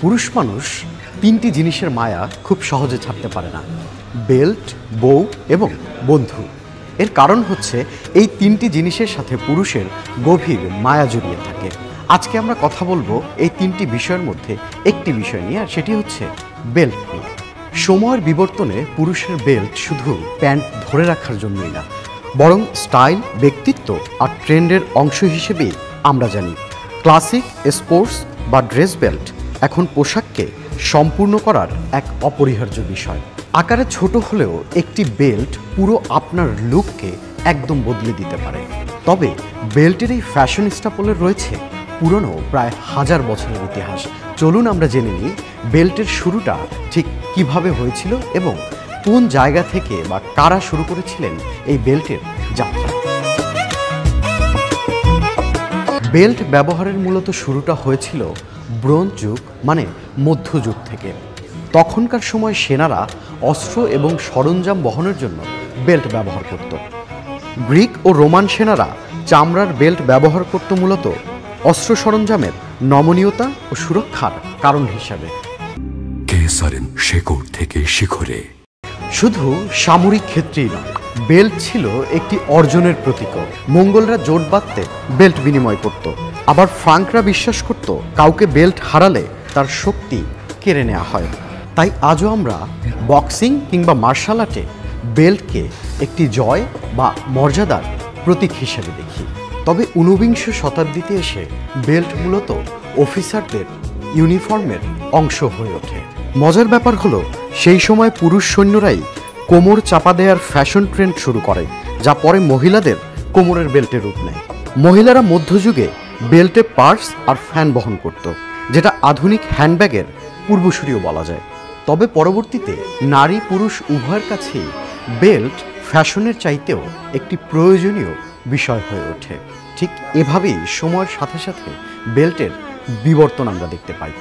পুরুষ মানুষ তিনটি জিনিসের মায়া খুব সহজে ছাড়তে পারে না, বেল্ট, বউ এবং বন্ধু। এর কারণ হচ্ছে এই তিনটি জিনিসের সাথে পুরুষের গভীর মায়া জড়িয়ে থাকে। আজকে আমরা কথা বলবো এই তিনটি বিষয়ের মধ্যে একটি বিষয় নিয়ে, আর সেটি হচ্ছে বেল্ট নিয়ে। সময়ের বিবর্তনে পুরুষের বেল্ট শুধু প্যান্ট ধরে রাখার জন্যই না, বরং স্টাইল, ব্যক্তিত্ব আর ট্রেন্ডের অংশ হিসেবেই আমরা জানি। ক্লাসিক, স্পোর্টস বা ড্রেস বেল্ট এখন পোশাককে সম্পূর্ণ করার এক অপরিহার্য বিষয়। আকারে ছোট হলেও একটি বেল্ট পুরো আপনার লুককে একদম বদলে দিতে পারে। তবে বেল্টের এই ফ্যাশন স্টাপলের রয়েছে পুরনো প্রায় 1000 বছরের ইতিহাস। চলুন আমরা জেনে নিই বেল্টের শুরুটা ঠিক কিভাবে হয়েছিল এবং কোন জায়গা থেকে বা কারা শুরু করেছিলেন এই বেল্টের যাত্রা। বেল্ট ব্যবহারের মূলত শুরুটা হয়েছিল ব্রোঞ্জ যুগ মানে মধ্যযুগ থেকে। তখনকার সময় সেনারা অস্ত্র এবং সরঞ্জাম বহনের জন্য বেল্ট ব্যবহার করত। গ্রিক ও রোমান সেনারা চামড়ার বেল্ট ব্যবহার করত মূলত অস্ত্র সরঞ্জামের নমনীয়তা ও সুরক্ষার কারণ হিসাবে। শেকড় থেকে শিখরে শুধু সামরিক ক্ষেত্রেই নয়, বেল্ট ছিল একটি অর্জনের প্রতীকও। মঙ্গলরা জোট বাঁধতে বেল্ট বিনিময় করত, আবার ফ্রাঙ্করা বিশ্বাস করত কাউকে বেল্ট হারালে তার শক্তি কেড়ে নেওয়া হয়। তাই আজও আমরা বক্সিং কিংবা মার্শাল আর্টে বেল্টকে একটি জয় বা মর্যাদার প্রতীক হিসেবে দেখি। তবে ঊনবিংশ শতাব্দীতে এসে বেল্ট মূলত অফিসারদের ইউনিফর্মের অংশ হয়ে ওঠে। মজার ব্যাপার হলো সেই সময় পুরুষ সৈন্যরাই কোমর চাপা দেওয়ার ফ্যাশন ট্রেন্ড শুরু করে, যা পরে মহিলাদের কোমরের বেল্টের রূপ নেয়। মহিলারা মধ্যযুগে বেল্টে পার্স আর ফ্যান বহন করত, যেটা আধুনিক হ্যান্ডব্যাগের পূর্বসূরিও বলা যায়। তবে পরবর্তীতে নারী পুরুষ উভয়ের কাছেই বেল্ট ফ্যাশনের চাইতেও একটি প্রয়োজনীয় বিষয় হয়ে ওঠে। ঠিক এভাবেই সময়ের সাথে সাথে বেল্টের বিবর্তন আমরা দেখতে পাই।